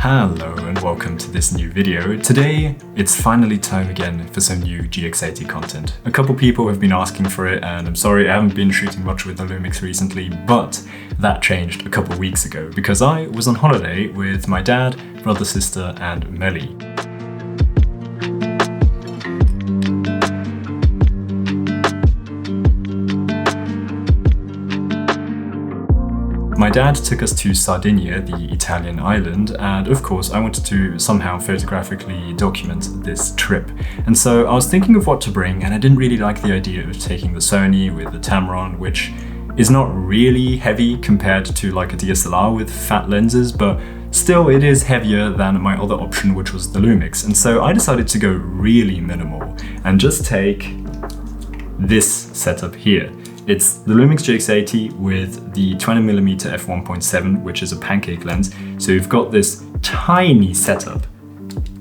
Hello and welcome to this new video. Today, it's finally time again for some new GX80 content. A couple people have been asking for it and I'm sorry I haven't been shooting much with the Lumix recently, but that changed a couple weeks ago because I was on holiday with my dad, brother, sister and Melly. My dad took us to Sardinia, the Italian island, and of course I wanted to somehow photographically document this trip. And so I was thinking of what to bring, and I didn't really like the idea of taking the Sony with the Tamron, which is not really heavy compared to like a DSLR with fat lenses, but still it is heavier than my other option, which was the Lumix. And so I decided to go really minimal and just take this setup here. It's the Lumix GX80 with the 20mm f1.7, which is a pancake lens. So you've got this tiny setup.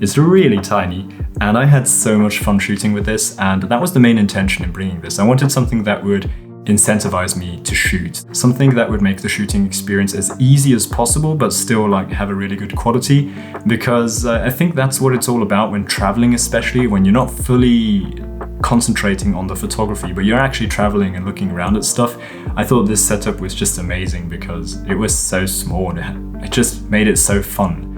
It's really tiny, and I had so much fun shooting with this, and that was the main intention in bringing this. I wanted something that would incentivize me to shoot, something that would make the shooting experience as easy as possible, but still like have a really good quality, because I think that's what it's all about when traveling, especially when you're not fully concentrating on the photography, but you're actually traveling and looking around at stuff. I thought this setup was just amazing because it was so small and it just made it so fun.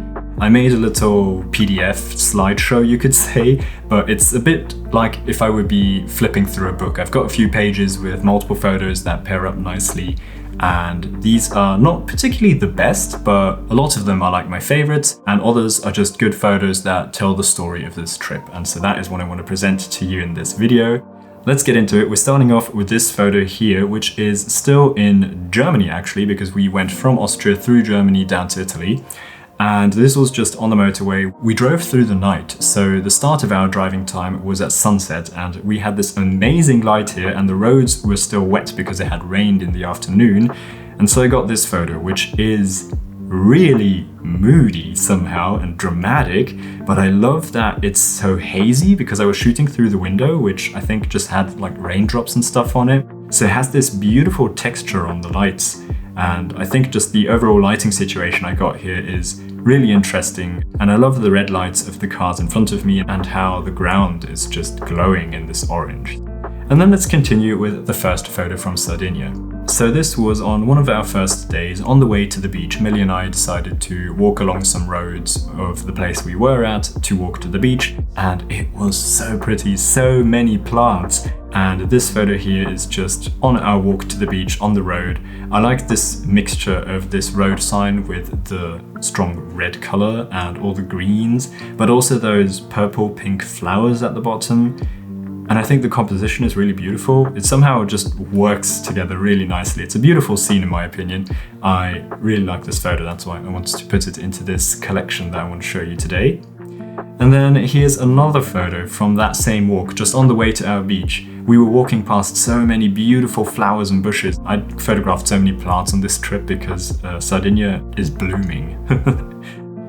I made a little PDF slideshow, you could say, but it's a bit like if I would be flipping through a book. I've got a few pages with multiple photos that pair up nicely, and these are not particularly the best, but a lot of them are like my favorites, and others are just good photos that tell the story of this trip. And so that is what I want to present to you in this video. Let's get into it. We're starting off with this photo here, which is still in Germany actually, because we went from Austria through Germany down to Italy. And this was just on the motorway. We drove through the night, so the start of our driving time was at sunset, and we had this amazing light here, and the roads were still wet because it had rained in the afternoon. And so I got this photo, which is really moody somehow and dramatic, but I love that it's so hazy because I was shooting through the window, which I think just had like raindrops and stuff on it. So it has this beautiful texture on the lights. And I think just the overall lighting situation I got here is really interesting. And I love the red lights of the cars in front of me and how the ground is just glowing in this orange. And then let's continue with the first photo from Sardinia. So this was on one of our first days on the way to the beach. Millie and I decided to walk along some roads of the place we were at to walk to the beach, and it was so pretty, so many plants. And this photo here is just on our walk to the beach on the road. I like this mixture of this road sign with the strong red color and all the greens, but also those purple pink flowers at the bottom. And I think the composition is really beautiful. It somehow just works together really nicely. It's a beautiful scene in my opinion. I really like this photo, that's why I wanted to put it into this collection that I want to show you today. And then here's another photo from that same walk, just on the way to our beach. We were walking past so many beautiful flowers and bushes. I photographed so many plants on this trip because Sardinia is blooming.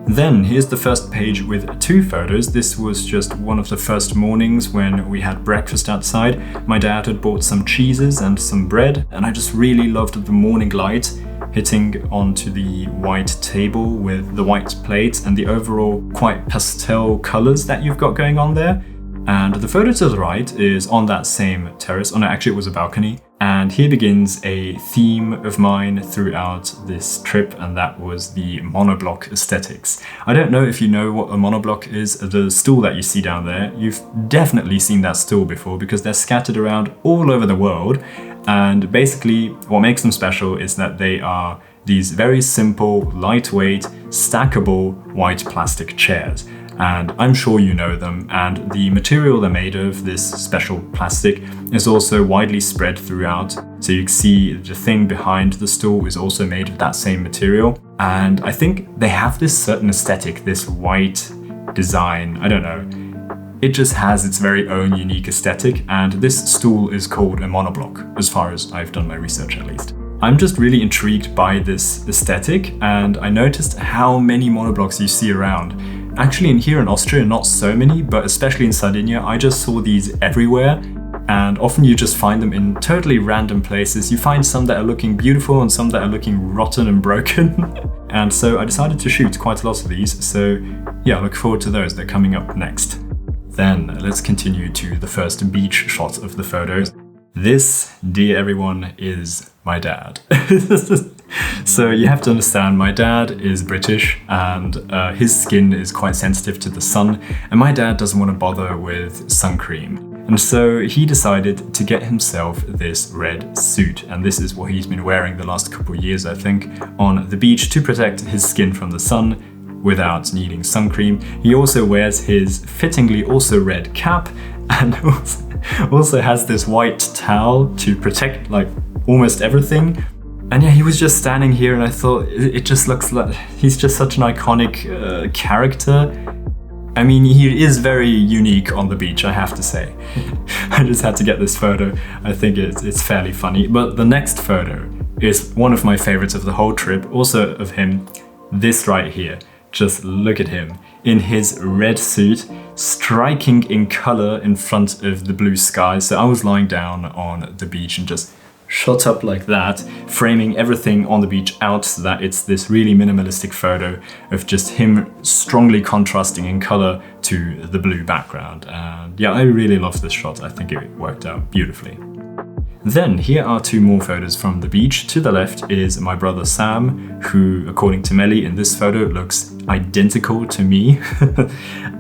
Then here's the first page with two photos. This was just one of the first mornings when we had breakfast outside. My dad had bought some cheeses and some bread, and I just really loved the morning light hitting onto the white table with the white plate and the overall quite pastel colors that you've got going on there. And the photo to the right is on that same terrace. Oh no, actually it was a balcony. And here begins a theme of mine throughout this trip, and that was the monoblock aesthetics. I don't know if you know what a monoblock is. The stool that you see down there, you've definitely seen that stool before because they're scattered around all over the world. And basically what makes them special is that they are these very simple, lightweight, stackable white plastic chairs. And I'm sure you know them, and the material they're made of, this special plastic, is also widely spread throughout. So you can see the thing behind the stool is also made of that same material. And I think they have this certain aesthetic, this white design, I don't know. It just has its very own unique aesthetic, and this stool is called a monoblock, as far as I've done my research at least. I'm just really intrigued by this aesthetic, and I noticed how many monoblocks you see around. Actually in here in Austria, not so many, but especially in Sardinia, I just saw these everywhere. And often you just find them in totally random places. You find some that are looking beautiful and some that are looking rotten and broken. and so I decided to shoot quite a lot of these, so yeah, I look forward to those. They're coming up next. Then let's continue to the first beach shot of the photos. This, dear everyone, is my dad. So you have to understand, my dad is British and his skin is quite sensitive to the sun, and my dad doesn't want to bother with sun cream. And so he decided to get himself this red suit, and this is what he's been wearing the last couple of years, I think, on the beach to protect his skin from the sun without needing sun cream. He also wears his fittingly also red cap, and also has this white towel to protect like almost everything. And yeah, he was just standing here and I thought it just looks like he's just such an iconic character. I mean, he is very unique on the beach, I have to say. I just had to get this photo. I think it's fairly funny. But the next photo is one of my favorites of the whole trip, also of him. This right here. Just look at him in his red suit, striking in color in front of the blue sky. So I was lying down on the beach and just shot up like that, framing everything on the beach out so that it's this really minimalistic photo of just him strongly contrasting in color to the blue background. And yeah, I really love this shot. I think it worked out beautifully. Then here are two more photos from the beach. To the left is my brother Sam, who, according to Melly in this photo, looks identical to me.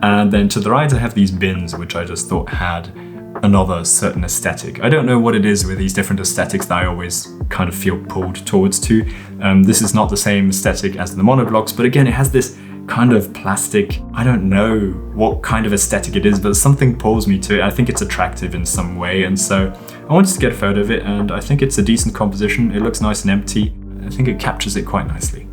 And then to the right I have these bins, which I just thought had another certain aesthetic. I don't know what it is with these different aesthetics that I always kind of feel pulled towards to. This is not the same aesthetic as the monoblocks, but again, it has this kind of plastic, I don't know what kind of aesthetic it is, but something pulls me to it. I think it's attractive in some way, and so I wanted to get a photo of it, and I think it's a decent composition. It looks nice and empty. I think it captures it quite nicely.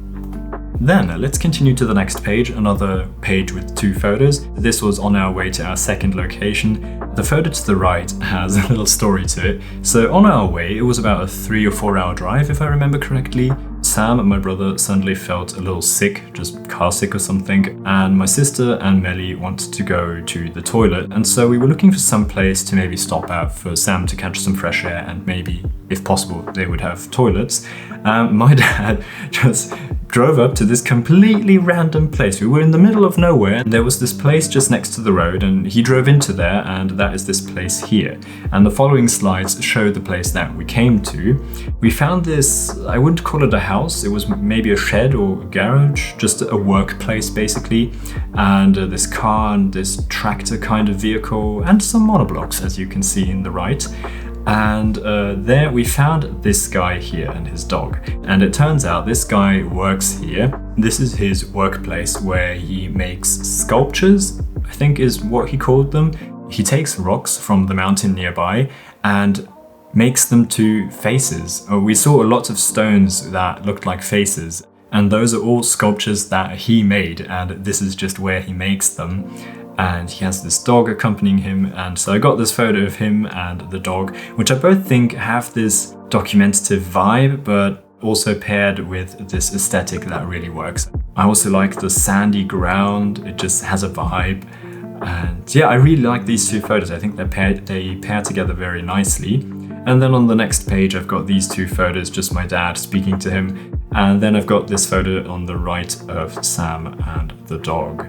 Then let's continue to the next page, another page with two photos. This was on our way to our second location. The photo to the right has a little story to it. So on our way, it was about a 3 or 4 hour drive, if I remember correctly. Sam, my brother, suddenly felt a little sick, just car sick or something, and my sister and Melly wanted to go to the toilet, and so we were looking for some place to maybe stop at for Sam to catch some fresh air, and maybe, if possible, they would have toilets. My dad just drove up to this completely random place. We were in the middle of nowhere, and there was this place just next to the road, and he drove into there, and that is this place here. And the following slides show the place that we came to. We found this, I wouldn't call it a house, it was maybe a shed or a garage, just a workplace basically, and this car and this tractor kind of vehicle, and some monoblocks, as you can see in the right. And there we found this guy here and his dog. And it turns out this guy works here. This is his workplace where he makes sculptures, I think is what he called them. He takes rocks from the mountain nearby and makes them to faces. We saw a lot of stones that looked like faces, and those are all sculptures that he made, and this is just where he makes them. And he has this dog accompanying him, and so I got this photo of him and the dog, which I both think have this documentative vibe, but also paired with this aesthetic that really works. I also like the sandy ground, it just has a vibe. And yeah, I really like these two photos. I think they pair together very nicely. And then on the next page, I've got these two photos, just my dad speaking to him. And then I've got this photo on the right of Sam and the dog.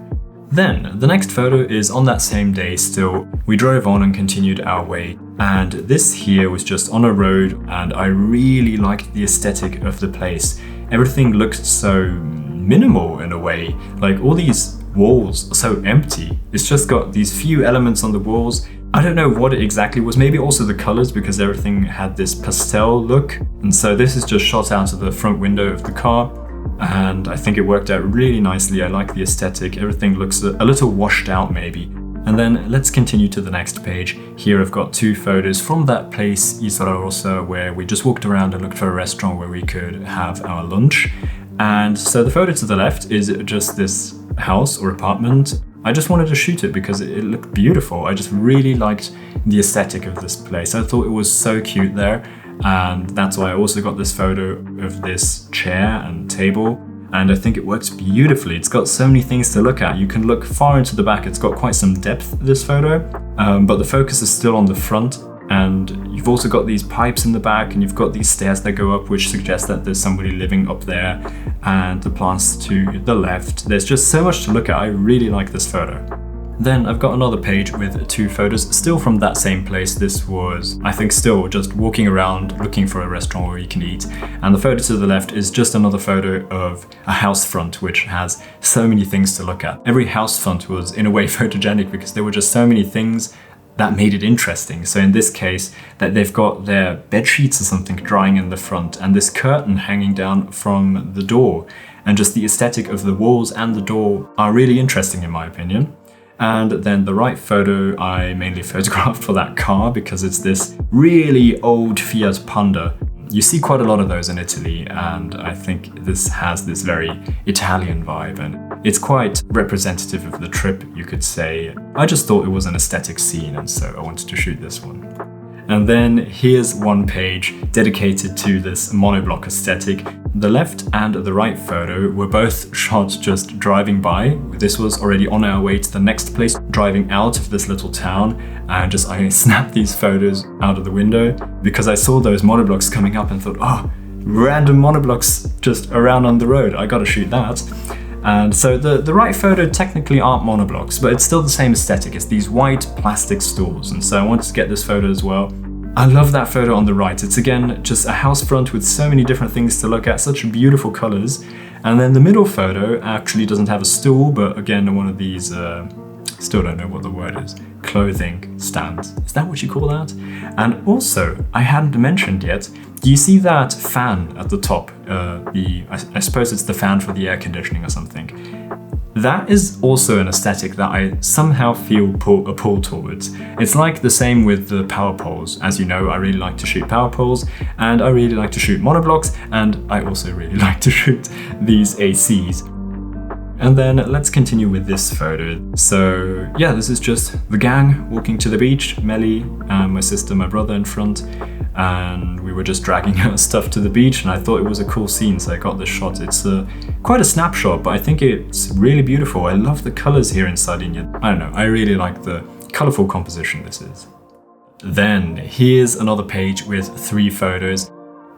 Then, the next photo is on that same day still. We drove on and continued our way, and this here was just on a road, and I really liked the aesthetic of the place. Everything looked so minimal in a way, like all these walls are so empty. It's just got these few elements on the walls. I don't know what it exactly was, maybe also the colors, because everything had this pastel look. And so this is just shot out of the front window of the car. And I think it worked out really nicely. I like the aesthetic. Everything looks a little washed out maybe. And then let's continue to the next page. Here I've got two photos from that place, Isola Rossa, where we just walked around and looked for a restaurant where we could have our lunch. And so the photo to the left is just this house or apartment. I just wanted to shoot it because it looked beautiful. I just really liked the aesthetic of this place. I thought it was so cute there. And that's why I also got this photo of this chair and table, and I think it works beautifully. It's got so many things to look at. You can look far into the back. It's got quite some depth, this photo, but the focus is still on the front, And you've also got these pipes in the back, and you've got these stairs that go up, which suggest that there's somebody living up there, and the plants to the left. There's just so much to look at. I really like this photo. Then I've got another page with 2 photos, still from that same place. This was, I think, still just walking around looking for a restaurant where you can eat. And the photo to the left is just another photo of a house front, which has so many things to look at. Every house front was in a way photogenic because there were just so many things that made it interesting. So in this case, that they've got their bed sheets or something drying in the front, and this curtain hanging down from the door, and just the aesthetic of the walls and the door are really interesting in my opinion. And then the right photo I mainly photographed for that car because it's this really old Fiat Panda. You see quite a lot of those in Italy, and I think this has this very Italian vibe, and it's quite representative of the trip, you could say. I just thought it was an aesthetic scene, and so I wanted to shoot this one. And then here's one page dedicated to this monoblock aesthetic. The left and the right photo were both shot just driving by. This was already on our way to the next place, driving out of this little town, and I snapped these photos out of the window because I saw those monoblocks coming up and thought, oh, random monoblocks just around on the road, I gotta shoot that. And so the right photo technically aren't monoblocks, but it's still the same aesthetic. It's these white plastic stools, and so I wanted to get this photo as well. I love that photo on the right. It's again just a house front with so many different things to look at, such beautiful colors. And then the middle photo actually doesn't have a stool, but again one of these, still don't know what the word is, clothing stands. Is that what you call that? And also, I hadn't mentioned yet, do you see that fan at the top? I suppose it's the fan for the air conditioning or something. That is also an aesthetic that I somehow feel a pull towards. It's like the same with the power poles. As you know, I really like to shoot power poles, and I really like to shoot monoblocks, and I also really like to shoot these ACs. And then let's continue with this photo. So yeah, this is just the gang walking to the beach, Melly, my sister, my brother in front, and we were just dragging our stuff to the beach, and I thought it was a cool scene, so I got this shot. It's quite a snapshot, but I think it's really beautiful. I love the colors here in Sardinia. I don't know, I really like the colorful composition this is. Then here's another page with 3 photos.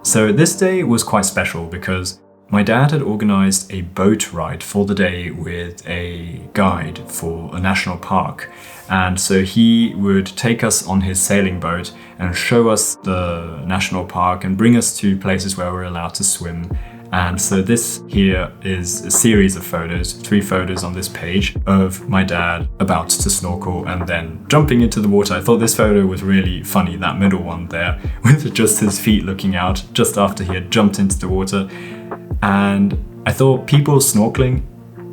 So this day was quite special because my dad had organized a boat ride for the day with a guide for a national park. And so he would take us on his sailing boat and show us the national park and bring us to places where we're allowed to swim. And so this here is a series of photos, 3 photos on this page of my dad about to snorkel and then jumping into the water. I thought this photo was really funny, that middle one there, with just his feet looking out just after he had jumped into the water. And I thought people snorkeling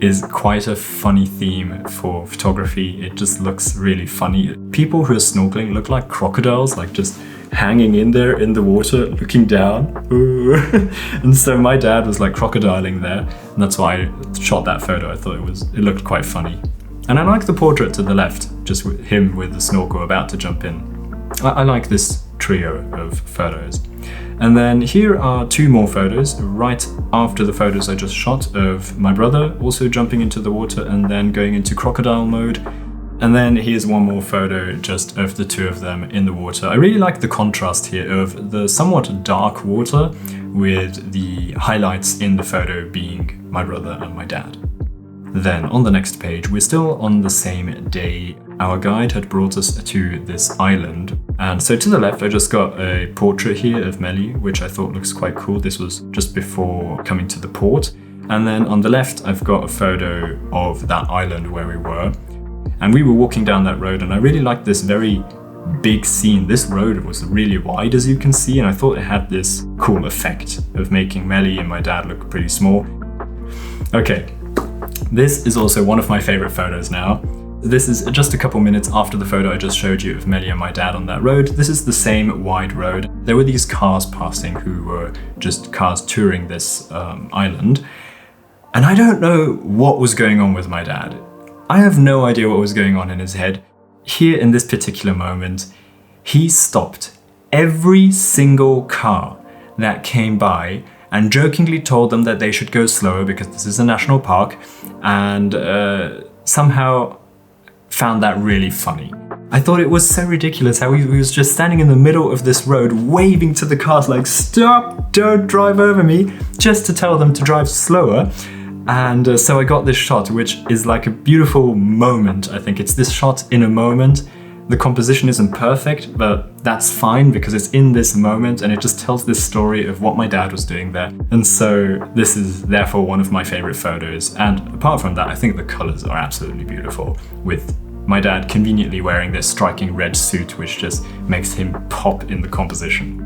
is quite a funny theme for photography. It just looks really funny. People who are snorkeling look like crocodiles, like just hanging in there in the water, looking down. And so my dad was like crocodiling there, and that's why I shot that photo. I thought it looked quite funny. And I like the portrait to the left, just with him with the snorkel about to jump in. I like this trio of photos. And then here are 2 more photos right after the photos I just shot of my brother also jumping into the water and then going into crocodile mode. And then here's one more photo just of the 2 of them in the water. I really like the contrast here of the somewhat dark water with the highlights in the photo being my brother and my dad. Then on the next page, we're still on the same day. Our guide had brought us to this island. And so to the left, I just got a portrait here of Melly, which I thought looks quite cool. This was just before coming to the port. And then on the left, I've got a photo of that island where we were. And we were walking down that road, and I really liked this very big scene. This road was really wide, as you can see, and I thought it had this cool effect of making Melly and my dad look pretty small. Okay, this is also one of my favorite photos now. This is just a couple minutes after the photo I just showed you of Melly and my dad on that road. This is the same wide road. There were these cars passing who were just cars touring this island. And I don't know what was going on with my dad. I have no idea what was going on in his head. Here in this particular moment, he stopped every single car that came by and jokingly told them that they should go slower because this is a national park, and somehow found that really funny. I thought it was so ridiculous how he was just standing in the middle of this road waving to the cars like, stop, don't drive over me, just to tell them to drive slower. And so I got this shot, which is like a beautiful moment. I think it's this shot in a moment. The composition isn't perfect, but that's fine because it's in this moment and it just tells this story of what my dad was doing there. And so this is therefore one of my favorite photos. And apart from that, I think the colors are absolutely beautiful, with my dad conveniently wearing this striking red suit, which just makes him pop in the composition.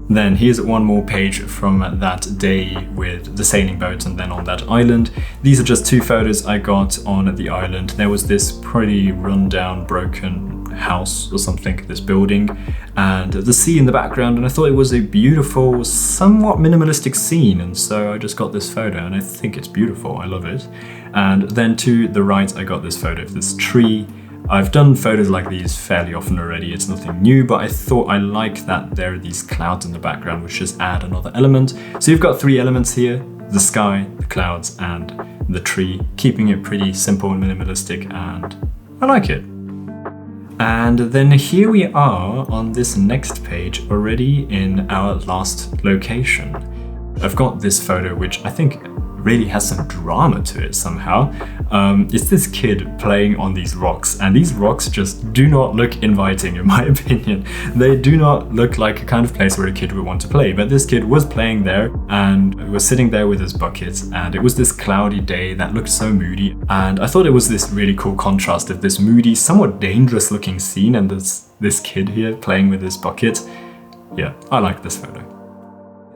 Then here's one more page from that day with the sailing boat and then on that island. These are just two photos I got on the island. There was this pretty rundown, broken house or something, this building, and the sea in the background, and I thought it was a beautiful, somewhat minimalistic scene, and so I just got this photo and I think it's beautiful. I love it. And then to the right I got this photo of this tree. I've done photos like these fairly often already, it's nothing new, but I thought I like that there are these clouds in the background which just add another element. So you've got three elements here: the sky, the clouds, and the tree, keeping it pretty simple and minimalistic, and I like it. And then here we are on this next page, already in our last location. I've got this photo which I think really has some drama to it somehow. It's this kid playing on these rocks, and these rocks just do not look inviting in my opinion. They do not look like a kind of place where a kid would want to play, but this kid was playing there and was sitting there with his bucket, and it was this cloudy day that looked so moody, and I thought it was this really cool contrast of this moody, somewhat dangerous looking scene and this kid here playing with his bucket. Yeah, I like this photo.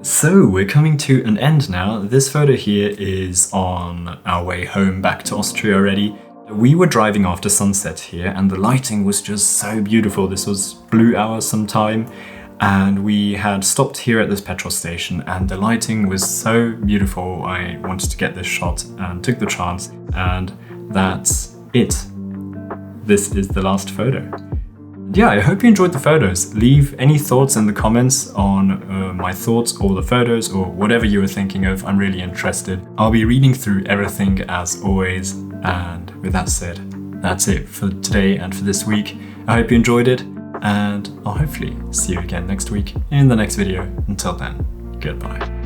So we're coming to an end now. This photo here is on our way home back to Austria already. We were driving after sunset here and the lighting was just so beautiful. This was blue hour sometime, and we had stopped here at this petrol station and the lighting was so beautiful. I wanted to get this shot and took the chance, and that's it. This is the last photo. Yeah, I hope you enjoyed the photos. Leave any thoughts in the comments on my thoughts or the photos or whatever you were thinking of. I'm really interested. I'll be reading through everything as always. And with that said, that's it for today and for this week. I hope you enjoyed it, and I'll hopefully see you again next week in the next video. Until then, goodbye.